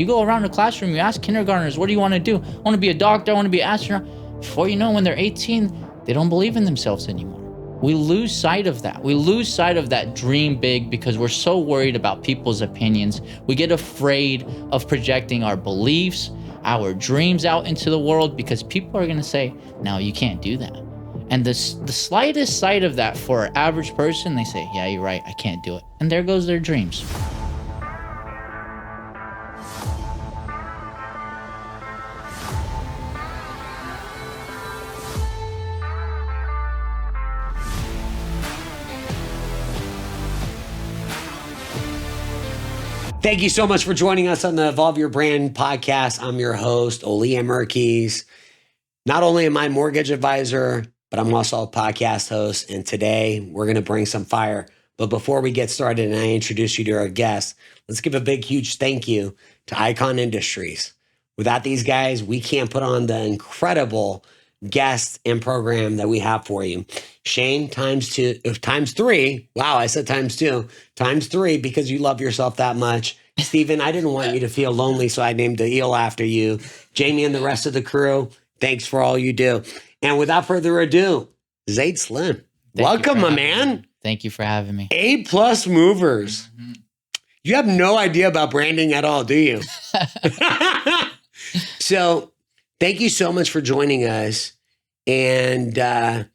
You go around the classroom, you ask kindergartners, what do you want to do? I want to be a doctor, I want to be an astronaut. Before you know, when they're 18, they don't believe in themselves anymore. We lose sight of that. We lose sight of that dream big because we're so worried about people's opinions. We get afraid of projecting our beliefs, our dreams out into the world because people are going to say, no, you can't do that. And the slightest sight of that for an average person, they say, yeah, you're right, I can't do it. And there goes their dreams. Thank you so much for joining us on the Evolve Your Brand podcast. I'm your host, Ollie Amirkhiz. Not only am I a mortgage advisor, but I'm also a podcast host. And today we're going to bring some fire. But before we get started and I introduce you to our guests, let's give a big, huge thank you to Icon Industries. Without these guys, we can't put on the incredible guests and program that we have for you. Shane, times three. Wow, I said times two. Times three because you love yourself that much. Steven, I didn't want you to feel lonely, so I named the eel after you. Jamie and the rest of the crew, thanks for all you do. And without further ado, Ziad Slim. Welcome, my man. Thank you for having me. A+ movers. Mm-hmm. You have no idea about branding at all, do you? So thank you so much for joining us. And I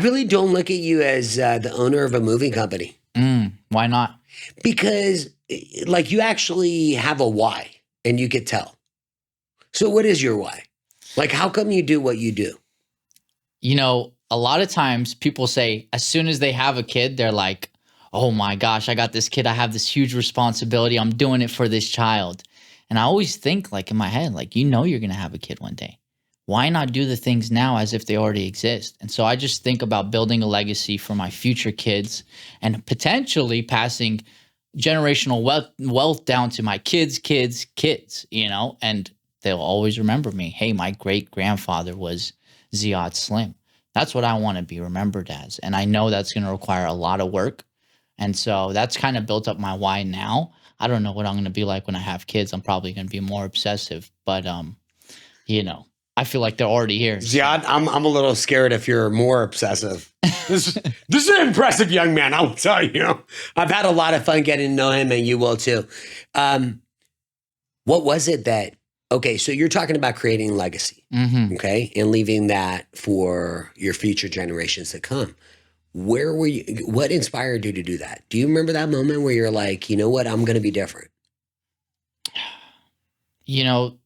really don't look at you as the owner of a moving company. Why not? Because like you actually have a why and you could tell. So what is your why? Like, how come you do what you do? You know, a lot of times people say as soon as they have a kid, they're like, oh my gosh, I got this kid. I have this huge responsibility. I'm doing it for this child. And I always think like in my head, like, you know, you're going to have a kid one day. Why not do the things now as if they already exist? And so I just think about building a legacy for my future kids and potentially passing generational wealth down to my kids, you know, and they'll always remember me. Hey, my great grandfather was Ziad Slim. That's what I want to be remembered as. And I know that's going to require a lot of work. And so that's kind of built up my why now. I don't know what I'm going to be like when I have kids. I'm probably going to be more obsessive, but, you know, I feel like they're already here. Ziad, I'm a little scared if you're more obsessive. This is an impressive young man, I'll tell you. I've had a lot of fun getting to know him, and you will too. What was it that, okay, so you're talking about creating legacy, okay, and leaving that for your future generations to come. Where were you? What inspired you to do that? Do you remember that moment where you're like, you know what, I'm going to be different? You know,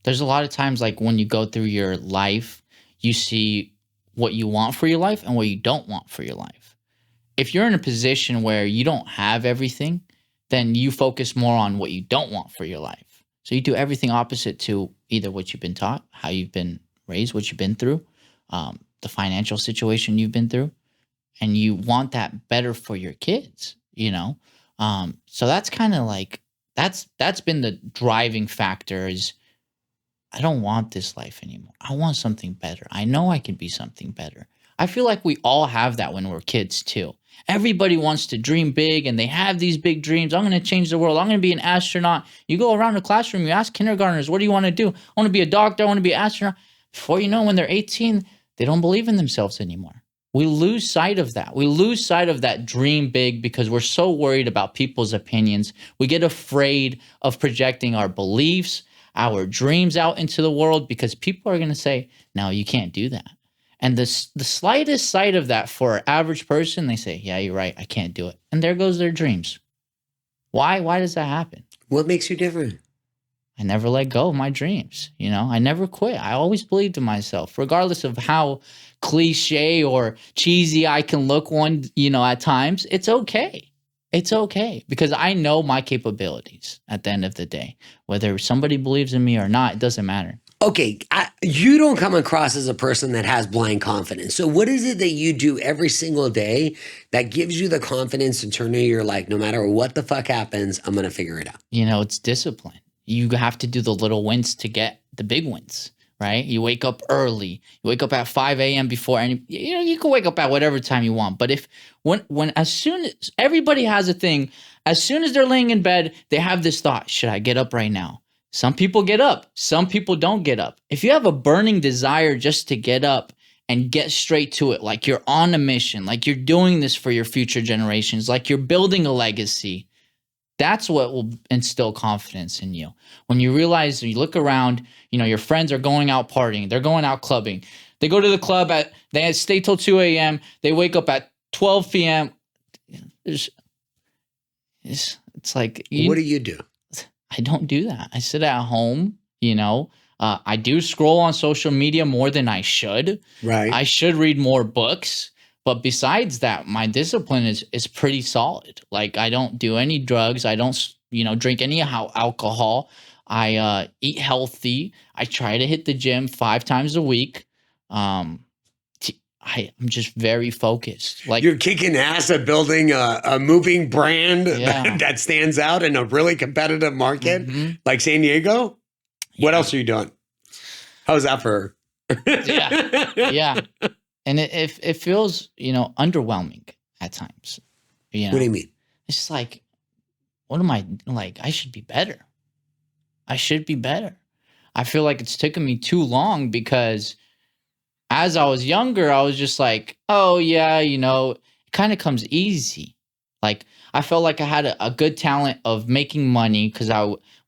there's a lot of times like when you go through your life, you see what you want for your life and what you don't want for your life. If you're in a position where you don't have everything, then you focus more on what you don't want for your life. So you do everything opposite to either what you've been taught, how you've been raised, what you've been through, the financial situation you've been through, and you want that better for your kids, you know? So that's kind of like, that's been the driving factor is, I don't want this life anymore. I want something better. I know I can be something better. I feel like we all have that when we're kids too. Everybody wants to dream big and they have these big dreams. I'm going to change the world. I'm going to be an astronaut. You go around the classroom, you ask kindergartners, what do you want to do? I want to be a doctor. I want to be an astronaut. Before you know, when they're 18, they don't believe in themselves anymore. We lose sight of that. We lose sight of that dream big because we're so worried about people's opinions. We get afraid of projecting our beliefs, our dreams out into the world because people are going to say, no, you can't do that. And the slightest sight of that for an average person, they say, yeah, you're right, I can't do it. And there goes their dreams. Why? Why does that happen? What makes you different? I never let go of my dreams. You know, I never quit. I always believed in myself, regardless of how cliche or cheesy I can look at times. It's okay. It's okay because I know my capabilities at the end of the day. Whether somebody believes in me or not, it doesn't matter. Okay, you don't come across as a person that has blind confidence. So what is it that you do every single day that gives you the confidence to turn to you're like, no matter what the fuck happens, I'm going to figure it out? You know, it's discipline. You have to do the little wins to get the big wins. right? You wake up early. You wake up at 5 a.m. before any, you can wake up at whatever time you want. But as soon as everybody has a thing, as soon as they're laying in bed, they have this thought, should I get up right now? Some people get up. Some people don't get up. If you have a burning desire just to get up and get straight to it, like you're on a mission, like you're doing this for your future generations, like you're building a legacy, that's what will instill confidence in you. When you realize, you look around, your friends are going out partying, they're going out clubbing. They go to the club they stay till 2 a.m. They wake up at 12 p.m. It's like, what do you do? I don't do that. I sit at home, I do scroll on social media more than I should. Right. I should read more books. But besides that, my discipline is pretty solid. Like, I don't do any drugs. I don't, drink any alcohol. I eat healthy. I try to hit the gym 5 times a week. I'm just very focused. Like, you're kicking ass at building a moving brand Yeah. that stands out in a really competitive market like San Diego. What else are you doing? How's that for her? Yeah. And it feels, underwhelming at times. What do you mean? It's just like, what am I like? I should be better. I feel like it's taken me too long because as I was younger, I was just like, oh yeah, it kind of comes easy. Like, I felt like I had a good talent of making money because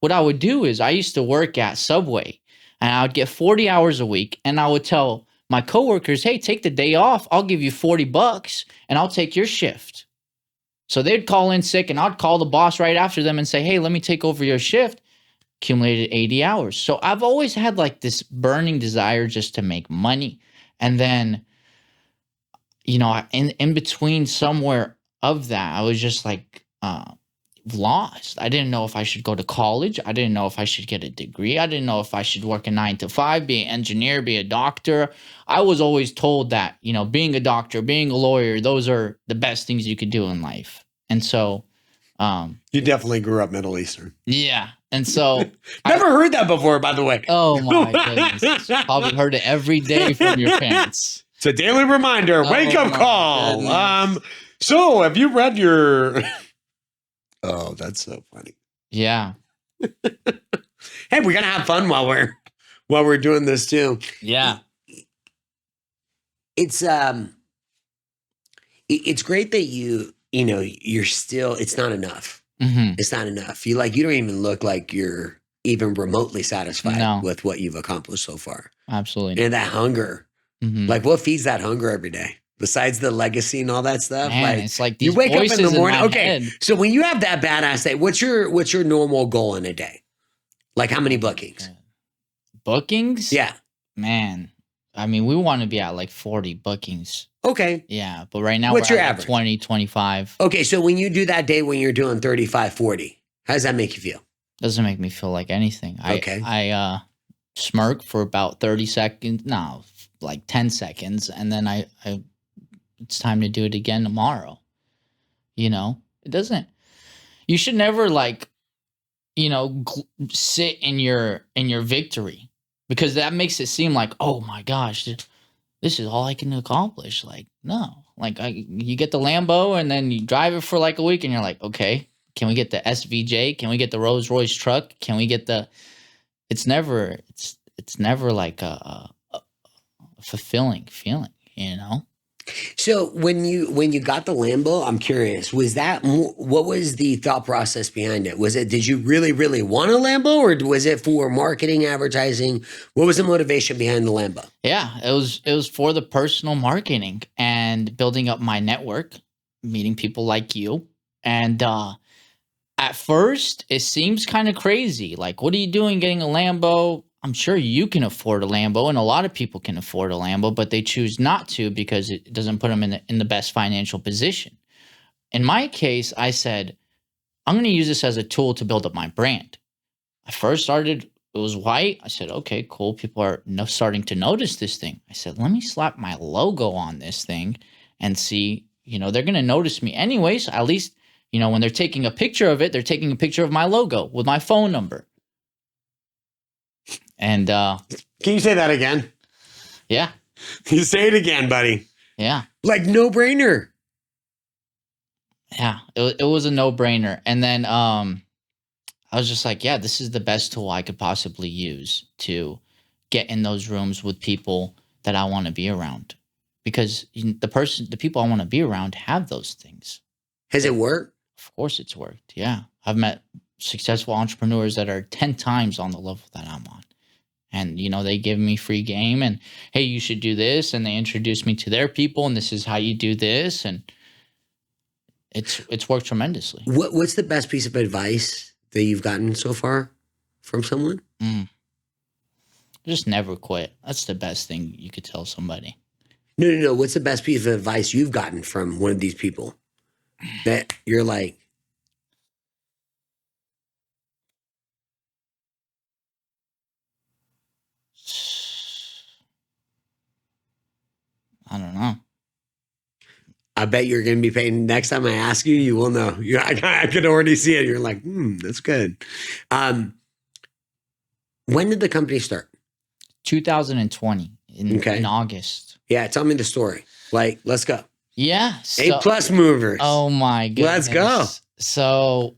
what I would do is I used to work at Subway and I would get 40 hours a week and I would tell my coworkers, hey, take the day off. I'll give you $40 and I'll take your shift. So they'd call in sick and I'd call the boss right after them and say, hey, let me take over your shift. Accumulated 80 hours. So I've always had like this burning desire just to make money. And then, in between somewhere of that, I was just like lost. I didn't know if I should go to college. I didn't know if I should get a degree. I didn't know if I should work a 9 to 5, be an engineer, be a doctor. I was always told that, being a doctor, being a lawyer, those are the best things you could do in life. And so, you definitely grew up Middle Eastern. Yeah. And so never heard that before, by the way. Oh my goodness. Probably heard it every day from your parents. It's a daily reminder. Wake up call. So have you read your Oh, that's so funny. Yeah. Hey, we're gonna have fun while we're doing this too. Yeah. It's great that you're still, it's not enough. It's not enough. You don't even look like you're even remotely satisfied with what you've accomplished so far. Absolutely. And that hunger, like what feeds that hunger every day? Besides the legacy and all that stuff, Man, it's like these you wake up in the morning. Okay, head. So when you have that badass day, what's your normal goal in a day? Like how many bookings? Bookings? Yeah, man. I mean, we want to be at like 40 bookings. Okay. Yeah, but right now what's we're your at average? 20, 25. Okay, so when you do that day when you're doing 35, 40, how does that make you feel? Doesn't make me feel like anything. Okay. I smirk for about 30 seconds. No, like 10 seconds, and then I it's time to do it again tomorrow. It doesn't. You should never sit in your victory, because that makes it seem like, oh my gosh, this is all I can accomplish. Like, no, you get the Lambo and then you drive it for like a week and you're like, okay, can we get the SVJ? Can we get the Rolls Royce truck? Can we get it's never like a fulfilling feeling, So when you got the Lambo, I'm curious, what was the thought process behind it? Did you really, really want a Lambo, or was it for marketing, advertising? What was the motivation behind the Lambo? Yeah, it was for the personal marketing and building up my network, meeting people like you. And at first it seems kind of crazy. Like, what are you doing getting a Lambo? I'm sure you can afford a Lambo, and a lot of people can afford a Lambo, but they choose not to because it doesn't put them in the best financial position. In my case, I said, I'm going to use this as a tool to build up my brand. I first started, it was white. I said, okay, cool. People are starting to notice this thing. I said, let me slap my logo on this thing and see, they're going to notice me anyway. So at least, when they're taking a picture of it, they're taking a picture of my logo with my phone number. And Can you say that again? yeah, You say it again, buddy. yeah, Like no brainer. yeah. It was a no brainer. And then I was just like, yeah, this is the best tool I could possibly use to get in those rooms with people that I want to be around, because the people I want to be around have those things. Has it worked? Of course, it's worked. Yeah, I've met successful entrepreneurs that are 10 times on the level that I'm on. And, they give me free game and, hey, you should do this. And they introduce me to their people. And this is how you do this. And it's worked tremendously. What's the best piece of advice that you've gotten so far from someone? Just never quit. That's the best thing you could tell somebody. No. What's the best piece of advice you've gotten from one of these people that you're like, I don't know. I bet you're going to be paying. Next time I ask you, you will know. I could already see it. You're like, that's good. When did the company start? 2020 in August. Yeah, tell me the story. Like, let's go. Yeah. A+ movers. Oh my goodness. Let's go. So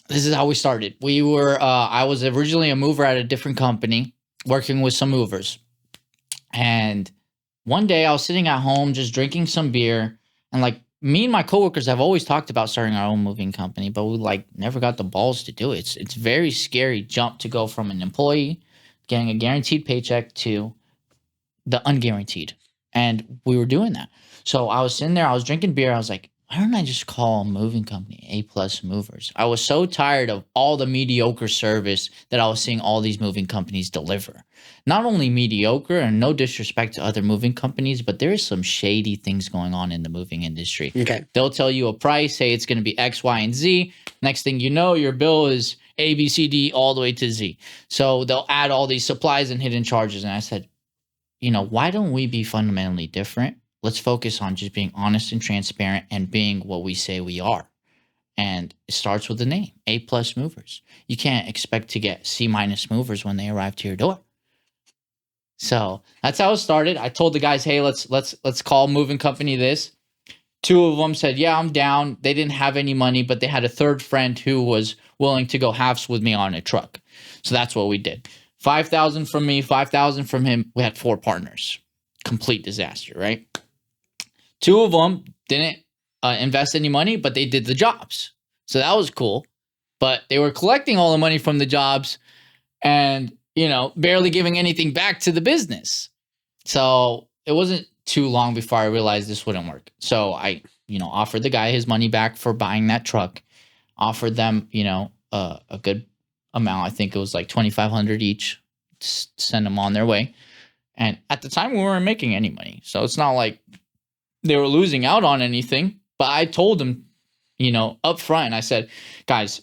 this is how we started. We were, I was originally a mover at a different company working with some movers. And one day I was sitting at home just drinking some beer, and like me and my coworkers have always talked about starting our own moving company, but we like never got the balls to do it. It's very scary jump to go from an employee getting a guaranteed paycheck to the unguaranteed. And we were doing that. So I was sitting there, I was drinking beer. I was like, why don't I just call a moving company A+ Movers? I was so tired of all the mediocre service that I was seeing all these moving companies deliver. Not only mediocre, and no disrespect to other moving companies, but there is some shady things going on in the moving industry. Okay. They'll tell you a price, say it's going to be X, Y, and Z. Next thing you know, your bill is A, B, C, D, all the way to Z. So they'll add all these supplies and hidden charges. And I said, why don't we be fundamentally different? Let's focus on just being honest and transparent and being what we say we are. And it starts with the name, A+ Movers. You can't expect to get C- movers when they arrive to your door. So that's how it started. I told the guys, hey, let's call moving company this. Two of them said, yeah, I'm down. They didn't have any money, but they had a third friend who was willing to go halves with me on a truck. So that's what we did. 5,000 from me, 5,000 from him. We had 4 partners. Complete disaster, right? 2 of them didn't invest any money, but they did the jobs. So that was cool. But they were collecting all the money from the jobs and, barely giving anything back to the business. So it wasn't too long before I realized this wouldn't work. So I, offered the guy his money back for buying that truck, offered them, a good amount. I think it was like $2,500 each to send them on their way. And at the time we weren't making any money. So it's not like they were losing out on anything. But I told them, up front, I said, guys,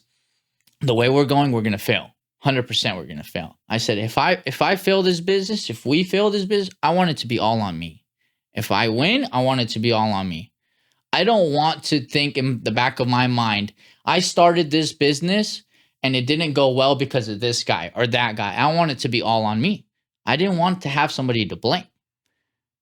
the way we're going, we're going to fail. 100% we're going to fail. I said, if I fail this business, if we fail this business, I want it to be all on me. If I win, I want it to be all on me. I don't want to think in the back of my mind, I started this business and it didn't go well because of this guy or that guy. I want it to be all on me. I didn't want to have somebody to blame.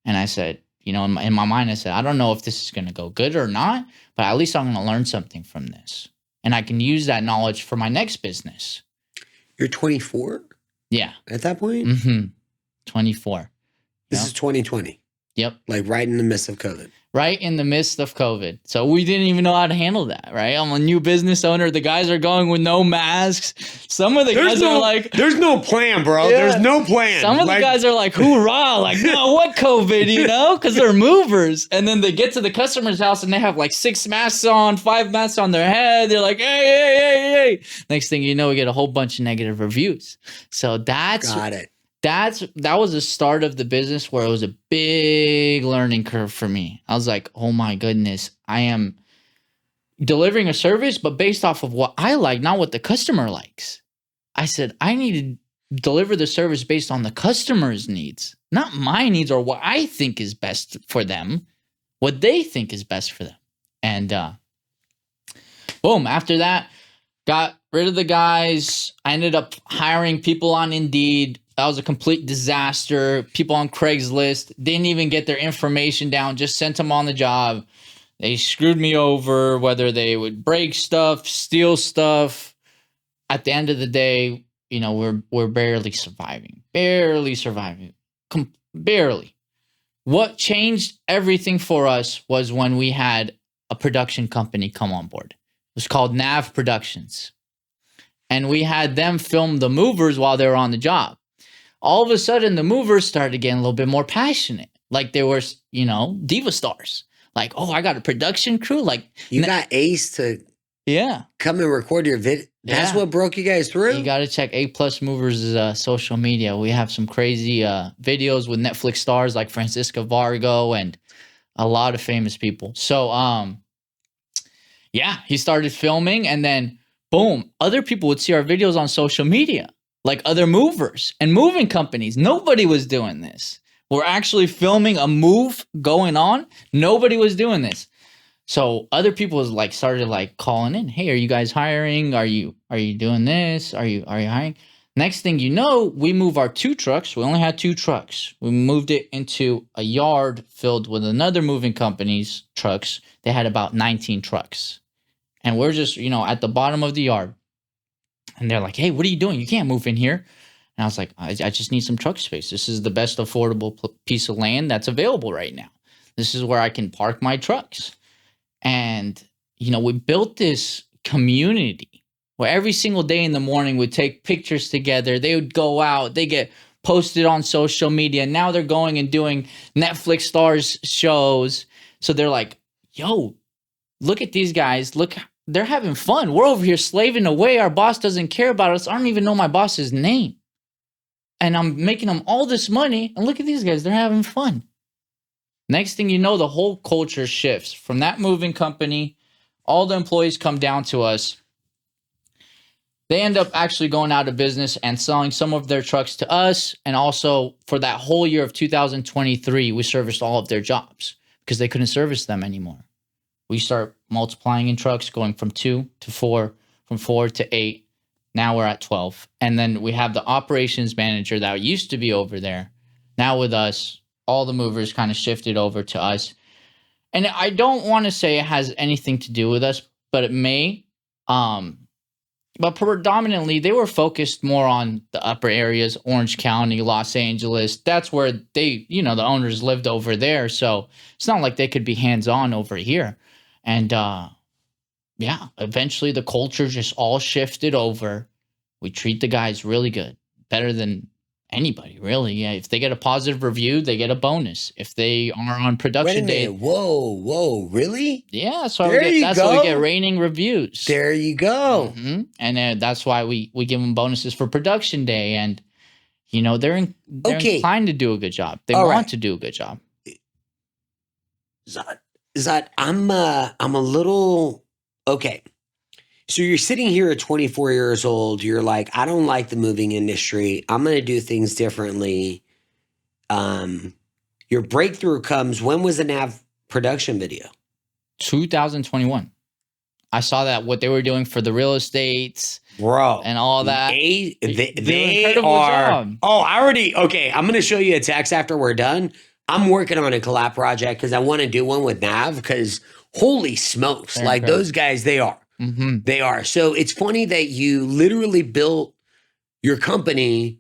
And I said, in my mind, I said, I don't know if this is going to go good or not, but at least I'm going to learn something from this. And I can use that knowledge for my next business. You're 24? Yeah. At that point? 24. This is 2020. Yep. Like right in the midst of COVID. Right in the midst of COVID. So we didn't even know how to handle that, right? I'm a new business owner. The guys are going with no masks. Some of the guys are like... There's no plan, bro. Yeah. There's no plan. Some of the guys are like, hoorah, like, no, what COVID, because they're movers. And then they get to the customer's house and they have like 6 masks on, 5 masks on their head. They're like, hey. Next thing you know, we get a whole bunch of negative reviews. So that's... Got it. That was the start of the business where it was a big learning curve for me. I was like, oh my goodness, I am delivering a service, but based off of what I like, not what the customer likes. I said, I need to deliver the service based on the customer's needs, not my needs or what I think is best for them, what they think is best for them. And boom, after that, Got rid of the guys. I ended up hiring people on Indeed. That was a complete disaster. People on Craigslist didn't even get their information down, just sent them on the job. They screwed me over, whether they would break stuff, steal stuff. At the end of the day, you know, we're barely surviving. Barely. What changed everything for us was when we had a production company come on board. It was called Nav Productions. And we had them film the movers while they were on the job. All of a sudden, the movers started getting a little bit more passionate. Like they were, you know, diva stars. Like, oh, I got a production crew. Like you got Ace to come and record your video. That's what broke you guys through? You got to check A+ Movers' social media. We have some crazy videos with Netflix stars like Francisca Vargo and a lot of famous people. So, yeah, he started filming and then, boom, other people would see our videos on social media, like other movers and moving companies. Nobody was doing this. We're actually filming a move going on. Nobody was doing this. So other people was like started like calling in. Hey, are you guys hiring? Are you doing this? Are you hiring? Next thing you know, we move our 2 trucks. We only had 2 trucks. We moved it into a yard filled with another moving company's trucks. They had about 19 trucks. And we're just, you know, at the bottom of the yard. And they're like, hey, what are you doing? You can't move in here. And I was like, I just need some truck space. This is the best affordable piece of land that's available right now. This is where I can park my trucks. And, you know, we built this community where every single day in the morning we'd take pictures together. They would go out. They get posted on social media. Now they're going and doing Netflix stars shows. So they're like, yo, look at these guys. Look, they're having fun. We're over here slaving away. Our boss doesn't care about us. I don't even know my boss's name. And I'm making them all this money. And look at these guys. They're having fun. Next thing you know, the whole culture shifts. From that moving company, all the employees come down to us. They end up actually going out of business and selling some of their trucks to us. And also for that whole year of 2023, we serviced all of their jobs because they couldn't service them anymore. We start multiplying in trucks, going from 2 to 4, from 4 to 8. Now we're at 12. And then we have the operations manager that used to be over there. Now with us, all the movers kind of shifted over to us. And I don't want to say it has anything to do with us, but it may. But predominantly, they were focused more on the upper areas, Orange County, Los Angeles. That's where they, you know, the owners lived over there. So it's not like they could be hands-on over here. And yeah, eventually the culture just all shifted over. We treat the guys really good, better than anybody, really. Yeah, if they get a positive review, they get a bonus. If they are on production day, whoa, really? Yeah, that's why that's why we get rating reviews. There you go. Mm-hmm. And that's why we give them bonuses for production day, and you know they're inclined to do a good job. They want to do a good job. Zad, I'm a little okay. So you're sitting here at 24 years old. You're like, I don't like the moving industry. I'm going to do things differently. Your breakthrough comes. When was the Nav production video? 2021. I saw that what they were doing for the real estates, bro, and all that. They are. Job. Oh, I already. Okay, I'm going to show you a text after we're done. I'm working on a collab project because I want to do one with Nav because holy smokes, they're like incredible. Those guys, they are. Mm-hmm. They are. So it's funny that you literally built your company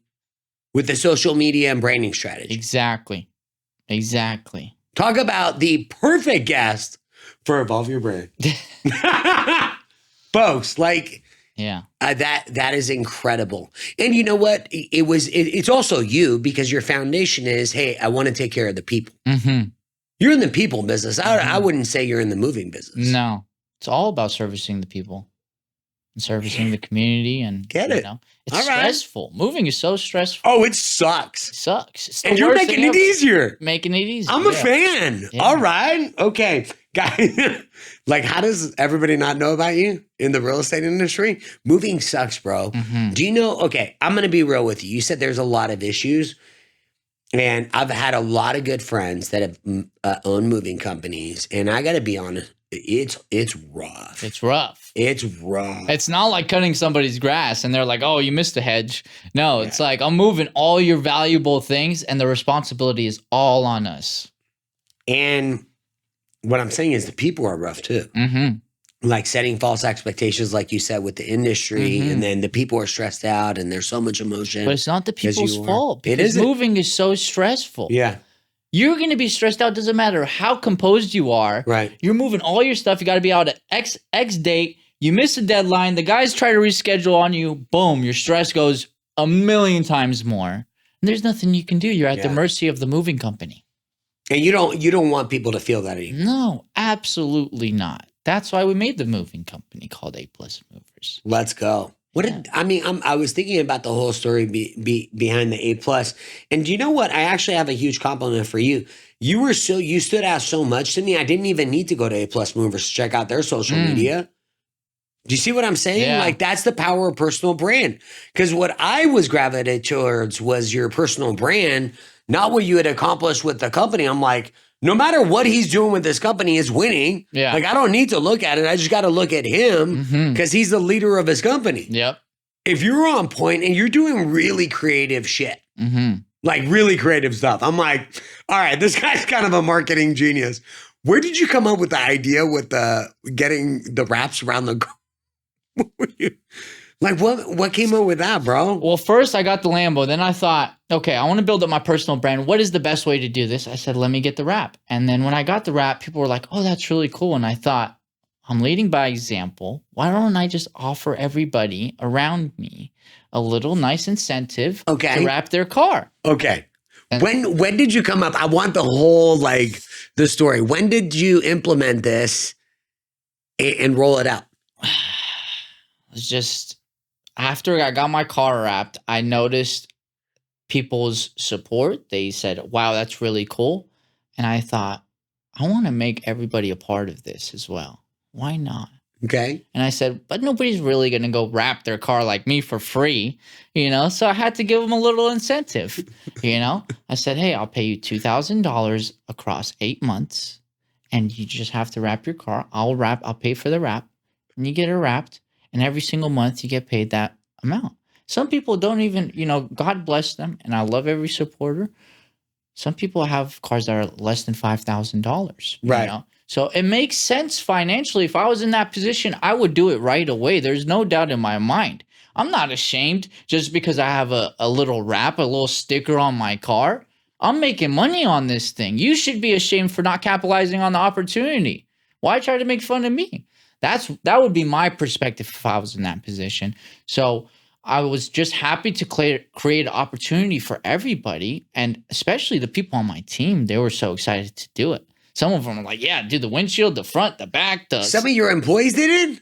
with the social media and branding strategy. Exactly. Talk about the perfect guest for Evolve Your Brand. Folks, like, yeah, that is incredible. And you know what? It's also you because your foundation is, hey, I want to take care of the people. Mm-hmm. You're in the people business. I wouldn't say you're in the moving business. No. It's all about servicing the people and servicing the community. And get it. You know, it's stressful. Moving is so stressful. Oh, it sucks. It sucks. It's and you're making it easier. Making it easier. I'm a fan. Yeah. All right. Okay. Guys, like, how does everybody not know about you in the real estate industry? Moving sucks, bro. Mm-hmm. Do you know? Okay. I'm going to be real with you. You said there's a lot of issues. And I've had a lot of good friends that have owned moving companies. And I got to be honest. It's rough. It's rough. It's rough. It's not like cutting somebody's grass and they're like, oh, you missed a hedge. No, it's like I'm moving all your valuable things and the responsibility is all on us. And what I'm saying is the people are rough too. Mm-hmm. Like setting false expectations, like you said, with the industry, and then the people are stressed out and there's so much emotion. But it's not the people's fault. It is. Moving is so stressful. Yeah. You're going to be stressed out. Doesn't matter how composed you are. Right. You're moving all your stuff. You got to be out at X date. You miss a deadline. The guys try to reschedule on you. Boom. Your stress goes a million times more. And there's nothing you can do. You're at the mercy of the moving company. And you don't want people to feel that anymore. No, absolutely not. That's why we made the moving company called A+ Movers. Let's go. I was thinking about the whole story behind the A+. And do you know what? I actually have a huge compliment for you. You stood out so much to me. I didn't even need to go to A+ Movers to check out their social media. Do you see what I'm saying? Yeah. Like, that's the power of personal brand. Because what I was gravitated towards was your personal brand, not what you had accomplished with the company. I'm like, no matter what he's doing with this company is winning. Yeah. Like, I don't need to look at it. I just got to look at him because he's the leader of his company. Yep. If you're on point and you're doing really creative shit, like really creative stuff, I'm like, all right, this guy's kind of a marketing genius. Where did you come up with the idea with getting the wraps around the Like, what came up with that, bro? Well, first I got the Lambo. Then I thought, okay, I want to build up my personal brand. What is the best way to do this? I said, let me get the wrap. And then when I got the wrap, people were like, oh, that's really cool. And I thought, I'm leading by example. Why don't I just offer everybody around me a little nice incentive to wrap their car? Okay. And when did you come up? I want the whole, the story. When did you implement this and roll it out? It's just after I got my car wrapped, I noticed people's support. They said, wow, that's really cool. And I thought, I want to make everybody a part of this as well. Why not? Okay. And I said, but nobody's really going to go wrap their car like me for free, So I had to give them a little incentive, I said, hey, I'll pay you $2,000 across 8 months. And you just have to wrap your car. I'll pay for the wrap. And you get it wrapped. And every single month you get paid that amount. Some people don't even, God bless them. And I love every supporter. Some people have cars that are less than $5,000. Right. So it makes sense financially. If I was in that position, I would do it right away. There's no doubt in my mind. I'm not ashamed just because I have a little wrap, a little sticker on my car. I'm making money on this thing. You should be ashamed for not capitalizing on the opportunity. Why try to make fun of me? That would be my perspective if I was in that position. So I was just happy to create an opportunity for everybody, and especially the people on my team. They were so excited to do it. Some of them were like, yeah, do the windshield, the front, the back. Some of your employees did it?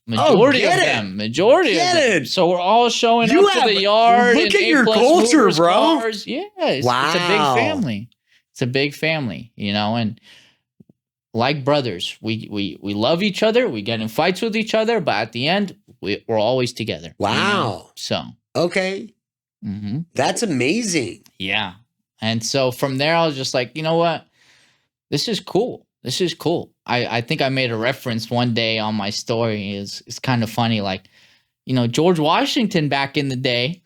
Majority of them. So we're all showing up to the yard. Look at your culture, bro. Cars. Yeah, it's a big family. It's a big family, and like brothers, we love each other. We get in fights with each other, but at the end, we're always together. Wow. So. Okay. That's amazing. Yeah. And so from there, I was just like, you know what? This is cool. This is cool. I think I made a reference one day on my story. It's kind of funny. Like, George Washington back in the day,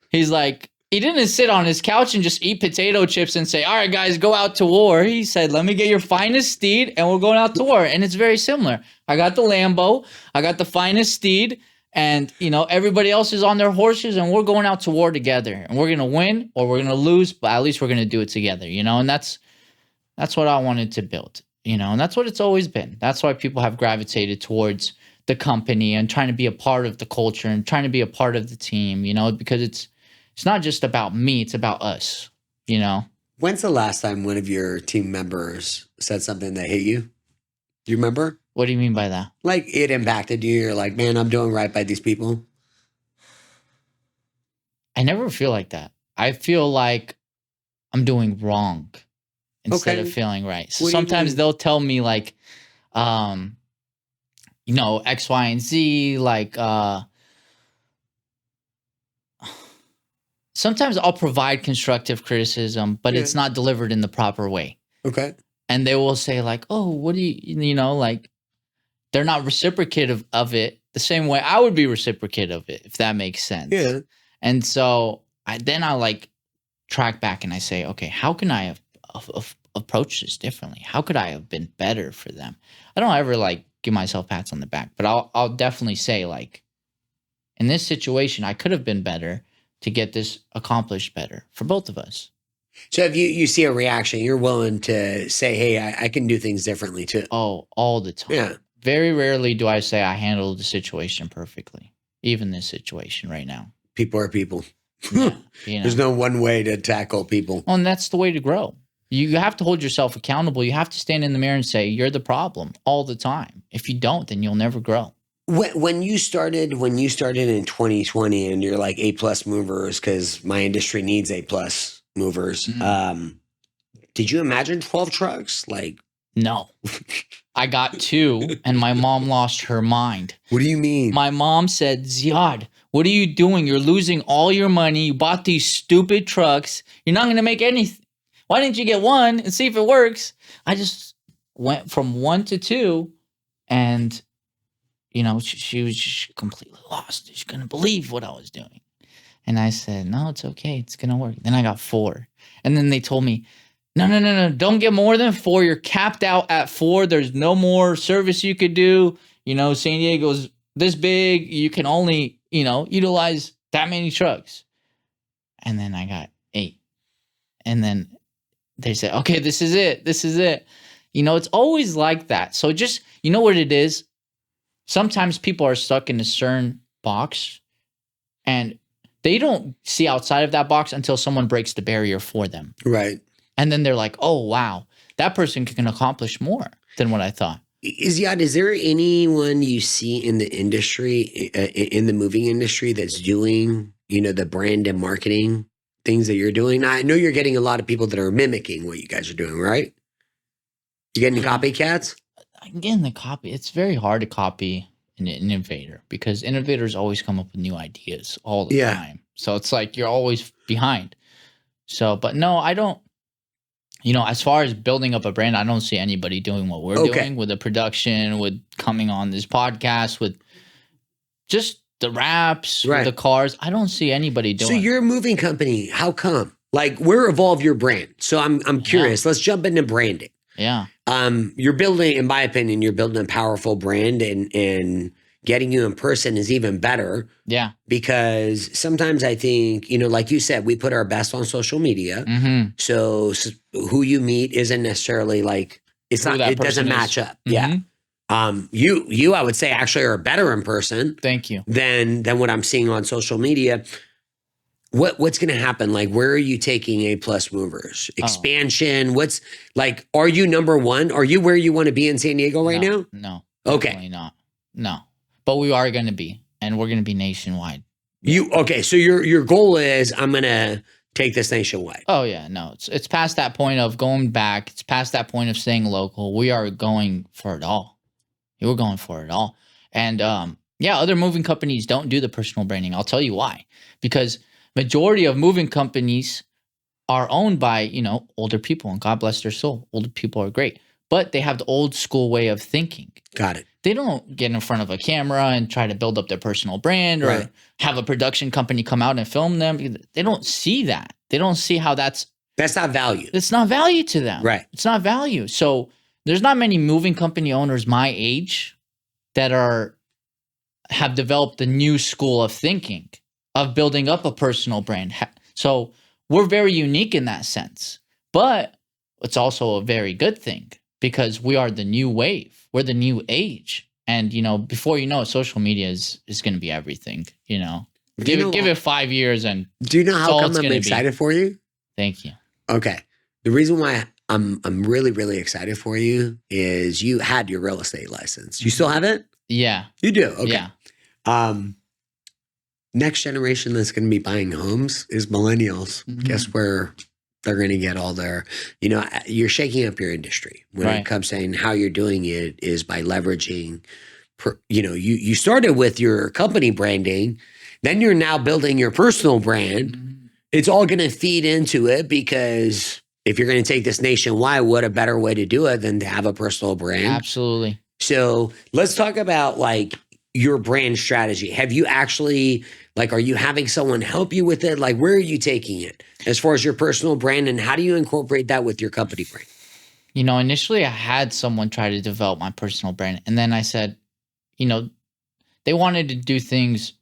he's like, he didn't sit on his couch and just eat potato chips and say, all right, guys, go out to war. He said, let me get your finest steed and we're going out to war. And it's very similar. I got the Lambo. I got the finest steed. And, everybody else is on their horses and we're going out to war together. And we're going to win or we're going to lose, but at least we're going to do it together, And that's what I wanted to build, and that's what it's always been. That's why people have gravitated towards the company and trying to be a part of the culture and trying to be a part of the team, because it's not just about me, it's about us, When's the last time one of your team members said something that hit you? Do you remember? What do you mean by that? Like it impacted you. You're like, man, I'm doing right by these people. I never feel like that. I feel like I'm doing wrong instead of feeling right. So sometimes they'll tell me like, X, Y, and Z, like, sometimes I'll provide constructive criticism, but it's not delivered in the proper way. Okay. And they will say like, oh, what do you, like, they're not reciprocative of it the same way I would be reciprocative of it, if that makes sense. Yeah. And so I like track back and I say, okay, how can I have approached this differently? How could I have been better for them? I don't ever like give myself pats on the back, but I'll definitely say, like, in this situation, I could have been better to get this accomplished better for both of us. So if you see a reaction, you're willing to say, hey, I can do things differently too. Oh, all the time. Yeah. Very rarely do I say I handled the situation perfectly. Even this situation right now. People are people. Yeah, you know. There's no one way to tackle people. Well, and that's the way to grow. You have to hold yourself accountable. You have to stand in the mirror and say, you're the problem all the time. If you don't, then you'll never grow. When you started in 2020 and you're like A+ movers, because my industry needs A+ movers, did you imagine 12 trucks? Like, no. I got 2 and my mom lost her mind. What do you mean? My mom said, Ziad, what are you doing? You're losing all your money. You bought these stupid trucks. You're not going to make anything. Why didn't you get one and see if it works? I just went from 1 to 2 and, you know, she was just completely lost. She's going to believe what I was doing. And I said, no, it's okay. It's going to work. Then I got 4. And then they told me, no. Don't get more than 4. You're capped out at 4. There's no more service you could do. You know, San Diego's this big. You can only, you know, utilize that many trucks. And then I got 8. And then they said, okay, this is it. This is it. You know, it's always like that. So just, you know what it is? Sometimes people are stuck in a certain box and they don't see outside of that box until someone breaks the barrier for them. Right. And then they're like, oh, wow, that person can accomplish more than what I thought. Is there anyone you see in the industry, in the moving industry, that's doing, you know, the brand and marketing things that you're doing? Now, I know you're getting a lot of people that are mimicking what you guys are doing, right? You getting copycats? Again, the copy, it's very hard to copy an innovator because innovators always come up with new ideas all the time. So it's like you're always behind. So, but no, I don't. You know, as far as building up a brand, I don't see anybody doing what we're doing with the production, with coming on this podcast, with just the wraps, with the cars. I don't see anybody doing. So you're a moving company. How come? Like, where evolve your brand? So I'm curious. Let's jump into branding. Yeah. You're building, in my opinion, you're building a powerful brand, and getting you in person is even better. Yeah. Because sometimes I think, you know, like you said, we put our best on social media. So who you meet isn't necessarily like, it doesn't match up. Yeah. You, I would say, actually are better in person. Thank you. Than what I'm seeing on social media. What's going to happen? Like, where are you taking A+ movers? Expansion? What's like, are you number 1? Are you where you want to be in San Diego right now? No. Okay. Definitely not. No. But we are going to be, and we're going to be nationwide. So your goal is, I'm going to take this nationwide. Oh yeah, no, it's past that point of going back. It's past that point of staying local. We are going for it all. We're going for it all. And other moving companies don't do the personal branding. I'll tell you why. Because majority of moving companies are owned by, you know, older people, and God bless their soul. Older people are great, but they have the old school way of thinking. Got it. They don't get in front of a camera and try to build up their personal brand or have a production company come out and film them. They don't see that. They don't see how that's not value. It's not value to them. Right. It's not value. So there's not many moving company owners my age that have developed the new school of thinking, of building up a personal brand. So we're very unique in that sense. But it's also a very good thing because we are the new wave. We're the new age. And, you know, before you know it, social media is going to be everything, you know. Give it 5 years and do you know how come I'm excited for you? Thank you. Okay. The reason why I'm really, really excited for you is you had your real estate license. You still have it? Yeah. You do? Okay. Yeah. Next generation that's going to be buying homes is millennials. Guess where they're going to get all their, you know, you're shaking up your industry when it comes to, and how you're doing it is by leveraging, you know, you started with your company branding, then you're now building your personal brand. It's all going to feed into it because if you're going to take this nationwide, what a better way to do it than to have a personal brand. Absolutely. So let's talk about like your brand strategy. Have you actually like, are you having someone help you with it? Like, where are you taking it as far as your personal brand, and how do you incorporate that with your company brand? You know, initially I had someone try to develop my personal brand, and then I said, you know, they wanted to do things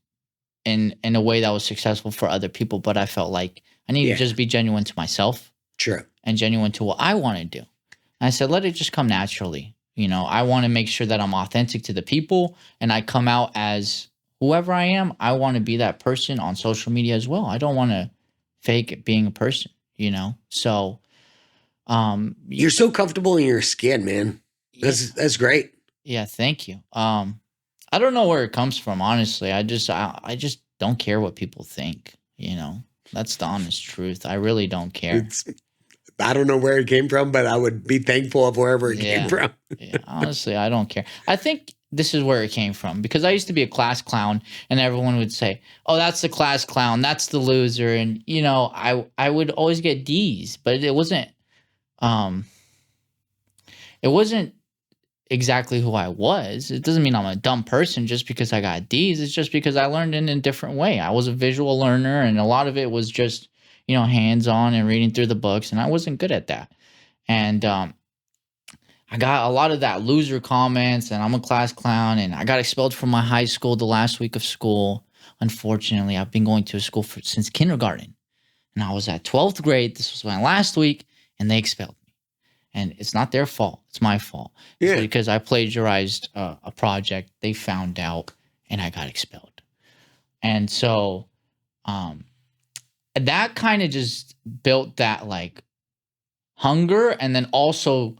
in a way that was successful for other people, but I felt like I need to just be genuine to myself. True. And genuine to what I want to do. And I said, let it just come naturally. You know, I want to make sure that I'm authentic to the people and I come out as whoever I am. I want to be that person on social media as well. I don't want to fake being a person, you know? So, you're so comfortable in your skin, man. That's great. Yeah. Thank you. I don't know where it comes from, honestly. I just don't care what people think, you know? That's the honest truth. I really don't care. I don't know where it came from, but I would be thankful of wherever it came from. Yeah, honestly, I don't care. I think this is where it came from because I used to be a class clown and everyone would say, oh, that's the class clown. That's the loser. And, you know, I would always get D's, but it wasn't exactly who I was. It doesn't mean I'm a dumb person just because I got D's. It's just because I learned in a different way. I was a visual learner and a lot of it was just, you know, hands-on and reading through the books, and I wasn't good at that. And I got a lot of that loser comments, and I'm a class clown, and I got expelled from my high school the last week of school. Unfortunately, I've been going to a school since kindergarten, and I was at 12th grade. This was my last week, and they expelled me. And it's not their fault. It's my fault. Yeah. It's because I plagiarized a project. They found out, and I got expelled. And so that kind of just built that like hunger, and then also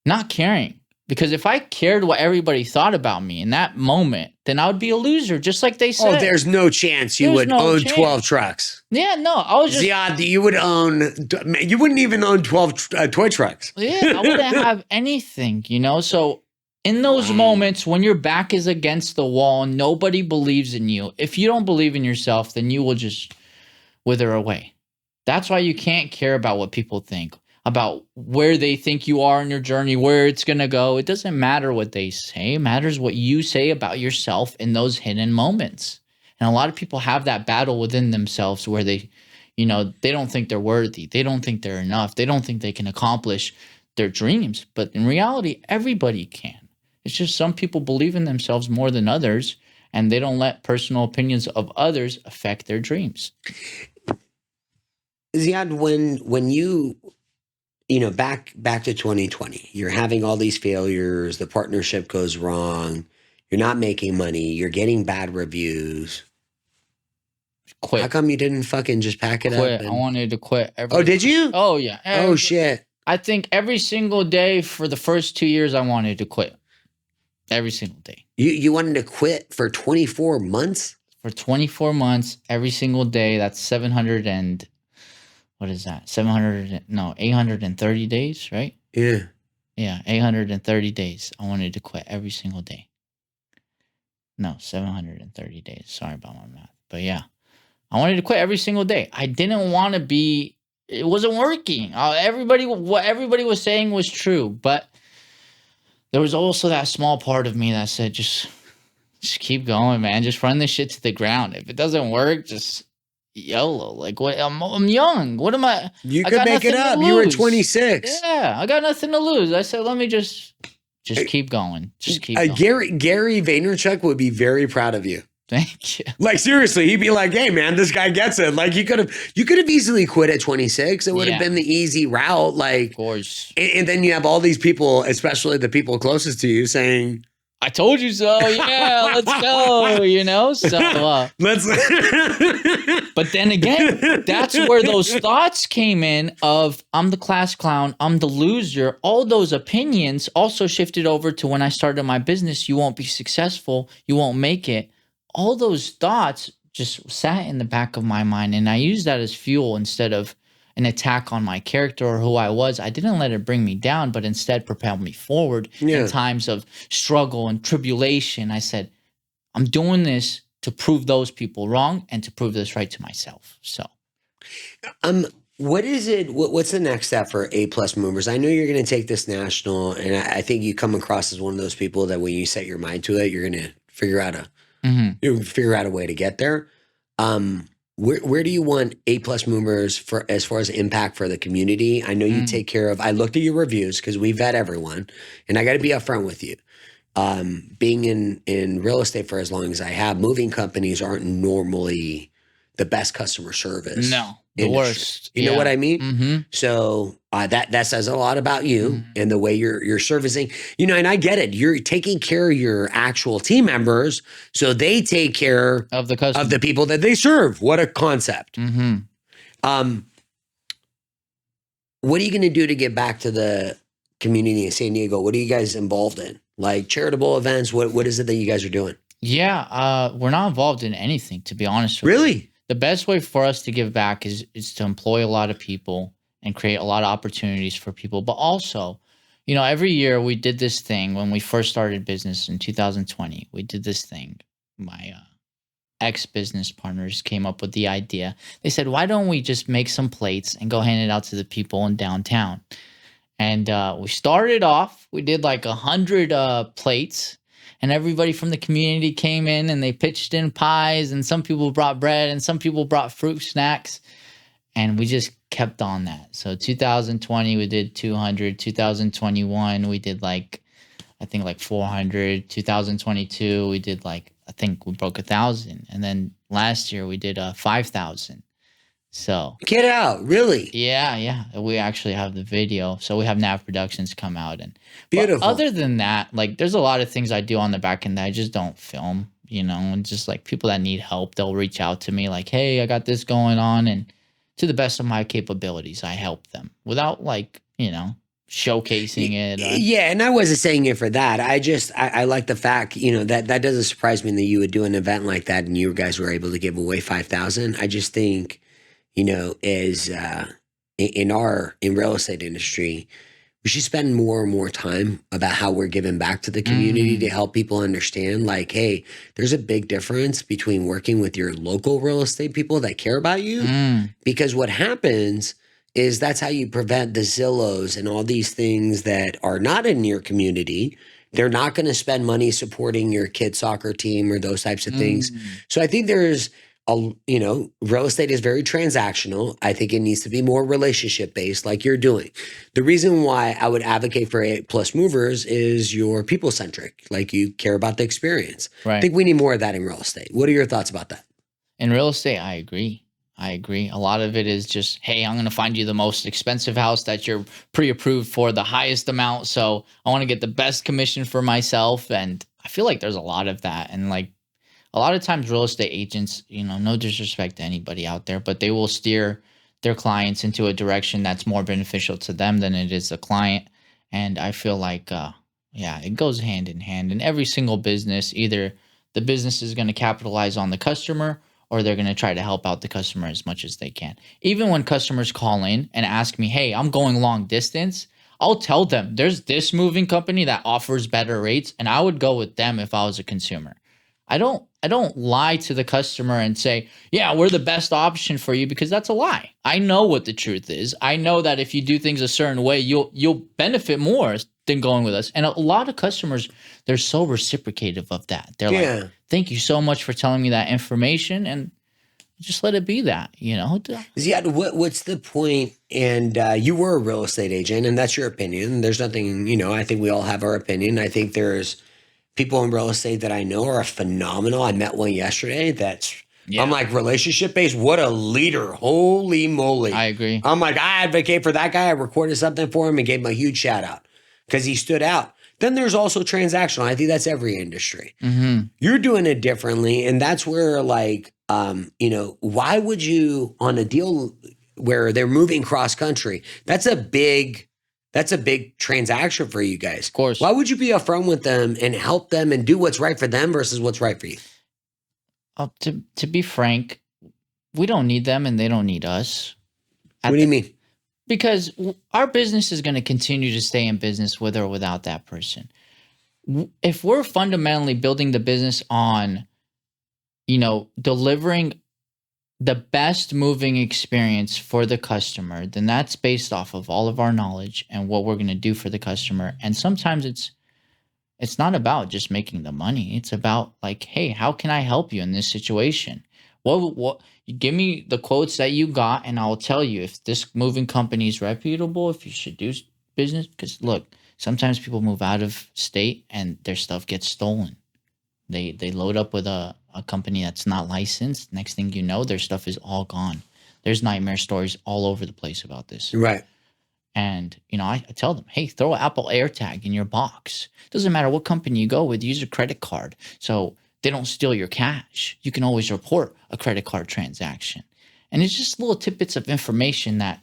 not caring, because if I cared what everybody thought about me in that moment, then I would be a loser, just like they said. Oh, there's no chance you would own 12 trucks. Yeah, no, I was just Ziad, you wouldn't even own 12 toy trucks. Yeah, I wouldn't have anything, you know. So in those moments when your back is against the wall and nobody believes in you, if you don't believe in yourself, then you will just wither away. That's why you can't care about what people think, about where they think you are in your journey, where it's going to go. It doesn't matter what they say. It matters what you say about yourself in those hidden moments. And a lot of people have that battle within themselves where they, you know, they don't think they're worthy. They don't think they're enough. They don't think they can accomplish their dreams. But in reality, everybody can. It's just some people believe in themselves more than others, and they don't let personal opinions of others affect their dreams. Ziad, when you know, back to 2020, you're having all these failures, the partnership goes wrong, you're not making money, you're getting bad reviews. Quit. How come you didn't fucking just pack it up? I wanted to quit. Oh, did you? Oh, yeah. Oh, shit. I think every single day for the first 2 years, I wanted to quit. Every single day. You wanted to quit for 24 months? For 24 months, every single day. That's 700 and... What is that? 830 days, right? Yeah. Yeah, 830 days. I wanted to quit every single day. No, 730 days. Sorry about my math. But yeah, I wanted to quit every single day. I didn't want to be, it wasn't working. What everybody was saying was true. But there was also that small part of me that said, just keep going, man. Just run this shit to the ground. If it doesn't work, just... YOLO, like what? I'm young. What am I? You could make it up. You were 26. Yeah, I got nothing to lose. I said, let me just keep going. Just keep going. Gary Vaynerchuk would be very proud of you. Thank you. Like seriously, he'd be like, "Hey, man, this guy gets it." Like you could have easily quit at 26. It would have been the easy route. Like, of course. And then you have all these people, especially the people closest to you, saying, I told you so. Yeah, let's go. You know, so let's. But then again, that's where those thoughts came in of I'm the class clown, I'm the loser. All those opinions also shifted over to when I started my business. You won't be successful. You won't make it. All those thoughts just sat in the back of my mind, and I used that as fuel instead of an attack on my character or who I was. I didn't let it bring me down, but instead propelled me forward in times of struggle and tribulation. I said, I'm doing this to prove those people wrong and to prove this right to myself. So What is it? What's the next step for A plus movers? I know you're going to take this national, and I think you come across as one of those people that when you set your mind to it, you're going to Hmm. figure out a way to get there. Where do you want A plus movers for as far as impact for the community? I know you Mm. take care of. I looked at your reviews because we vet everyone, and I got to be upfront with you. Being in real estate for as long as I have, moving companies aren't normally the best customer service No, the industry. worst. You know what Yeah. I mean? Hmm. So that says a lot about you Hmm. and the way you're servicing. And I get it. You're taking care of your actual team members, so they take care Of the of the customer. people that they serve. What a concept. Hmm. Um, what are you going to do to get back to the community in San Diego? What are you guys involved in? Like charitable events? What is it that you guys are doing? Yeah, we're not involved in anything, to be honest with you. Really? The best way for us to give back is to employ a lot of people and create a lot of opportunities for people. But also, every year we did this thing when we first started business in 2020. We did this thing. My ex-business partners came up with the idea. They said, "Why don't we just make some plates and go hand it out to the people in downtown?" And we started off, we did like 100 plates, and everybody from the community came in and they pitched in pies, and some people brought bread, and some people brought fruit snacks. And we just kept on that. So 2020, we did 200. 2021, we did I think like 400. 2022, we did I think we broke 1,000. And then last year, we did 5,000. So Get out. Really? yeah. We actually have the video. So we have Nav Productions come out but Beautiful. other than that, there's a lot of things I do on the back end that I just don't film, and just people that need help, they'll reach out to me like, "Hey, I got this going on." And to the best of my capabilities, I help them without showcasing it. Yeah, and I wasn't saying it for that. I like the fact, that doesn't surprise me that you would do an event like that and you guys were able to give away 5,000. I just think, is in real estate industry, we should spend more and more time about how we're giving back to the community to Mm, help people understand like, hey, there's a big difference between working with your local real estate people that care about you, mm, because what happens is that's how you prevent the Zillows and all these things that are not in your community. They're not going to spend money supporting your kid's soccer team or those types of things. mm. So I think there's real estate is very transactional. I think it needs to be more relationship based, like you're doing. The reason why I would advocate for A plus movers is you're people centric, like you care about the experience. I Right. think we need more of that in real estate. What are your thoughts about that? In real estate, I agree. I agree. A lot of it is just, hey, I'm going to find you the most expensive house that you're pre-approved for the highest amount. So I want to get the best commission for myself. And I feel like there's a lot of that. And a lot of times real estate agents, no disrespect to anybody out there, but they will steer their clients into a direction that's more beneficial to them than it is the client. And I feel yeah, it goes hand in hand in every single business. Either the business is going to capitalize on the customer, or they're going to try to help out the customer as much as they can. Even when customers call in and ask me, "Hey, I'm going long distance," I'll tell them there's this moving company that offers better rates, and I would go with them if I was a consumer. I don't lie to the customer and say, "Yeah, we're the best option for you," because that's a lie. I know what the truth is. I know that if you do things a certain way, you'll benefit more than going with us. And a lot of customers, they're so reciprocative of that. They're like, Yeah. "Thank you so much for telling me that information," and just let it be that. Ziad, what's the point? And you were a real estate agent, and that's your opinion. There's nothing, I think we all have our opinion. I think there's people in real estate that I know are phenomenal. I met one yesterday I'm Yeah, like relationship based. What a leader. Holy I moly. agree. I'm like, I advocate for that guy. I recorded something for him and gave him a huge shout out because he stood out. Then there's also transactional. I think that's every industry. Hmm. You're doing it differently. And that's where why would you on a deal where they're moving cross country? That's a big transaction for you guys. Of course. Why would you be upfront with them and help them and do what's right for them versus what's right for you? To be frank, we don't need them and they don't need us. What do you mean? Because our business is going to continue to stay in business with or without that person. If we're fundamentally building the business on, delivering the best moving experience for the customer, then that's based off of all of our knowledge and what we're going to do for the customer. And sometimes it's not about just making the money. It's about like, hey, how can I help you in this situation? What you give me the quotes that you got, and I'll tell you if this moving company is reputable, if you should do business. Because look, sometimes people move out of state and their stuff gets stolen. They load up with a company that's not licensed. Next thing you know, their stuff is all gone. There's nightmare stories all over the place about this. Right. And, I tell them, hey, throw an Apple AirTag in your box. Doesn't matter what company you go with, use a credit card. So they don't steal your cash. You can always report a credit card transaction. And it's just little tidbits of information that,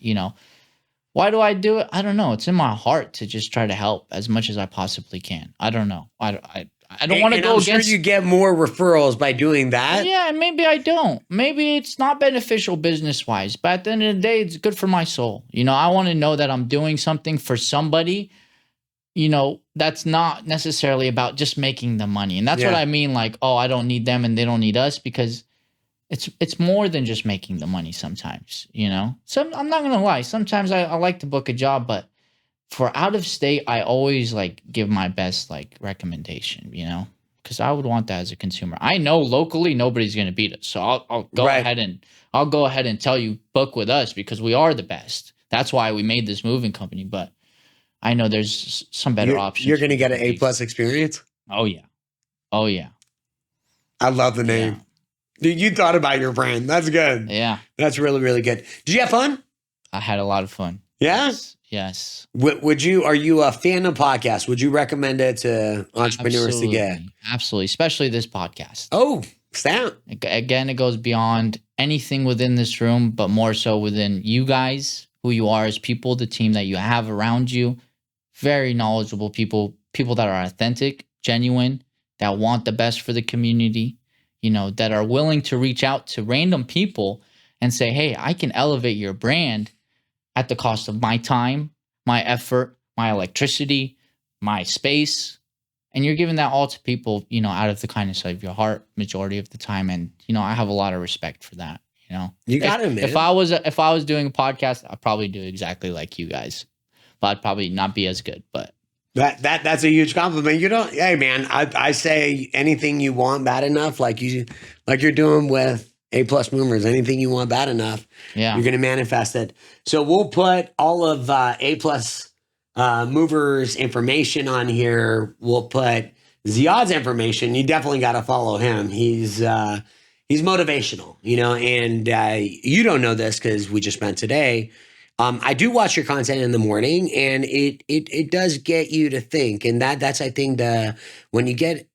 why do I do it? I don't know. It's in my heart to just try to help as much as I possibly can. I don't know. I don't want to go against. I'm sure you get more referrals by doing that. Yeah, and maybe I don't. Maybe it's not beneficial business-wise, but at the end of the day, it's good for my soul. I want to know that I'm doing something for somebody, that's not necessarily about just making the money. And that's what I mean, like, oh, I don't need them and they don't need us, because it's more than just making the money sometimes, So I'm not going to lie. Sometimes I like to book a job, but for out of state, I always like give my best like recommendation, because I would want that as a consumer. I know locally nobody's going to beat us, so I'll go ahead and tell you book with us because we are the best. That's why we made this moving company. But I know there's some better options. You're going to get an A+ experience. Oh yeah, oh yeah. I love the name. Yeah. Dude, you thought about your brand. That's good. Yeah, that's really, really good. Did you have fun? I had a lot of fun. Yeah. Yes. Are you a fan of podcasts? Would you recommend it to entrepreneurs to get? Absolutely. Especially this podcast. Oh, snap. Again, it goes beyond anything within this room, but more so within you guys, who you are as people, the team that you have around you. Very knowledgeable people that are authentic, genuine, that want the best for the community, that are willing to reach out to random people and say, hey, I can elevate your brand at the cost of my time, my effort, my electricity, my space. And you're giving that all to people, out of the kindness of your heart, majority of the time. And, I have a lot of respect for that, You got it, man. If I was doing a podcast, I'd probably do exactly like you guys. But I'd probably not be as good. But that's a huge compliment. Hey man, I say anything you want bad enough, like you're doing with A+ Movers, anything you want bad enough, you're going to manifest it. So we'll put all of A+ Movers information on here. We'll put Ziad's information. You definitely got to follow him. He's motivational, and you don't know this because we just met today. I do watch your content in the morning, and it does get you to think, and that's I think when you get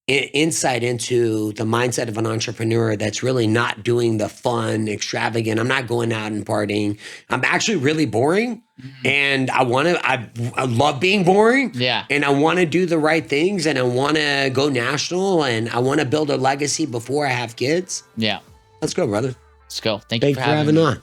insight into the mindset of an entrepreneur that's really not doing the fun, extravagant. I'm not going out and partying. I'm actually really boring, and I love being boring. Yeah, and I want to do the right things, and I want to go national, and I want to build a legacy before I have kids. Yeah, let's go, brother. Let's go. Thank you for having me on.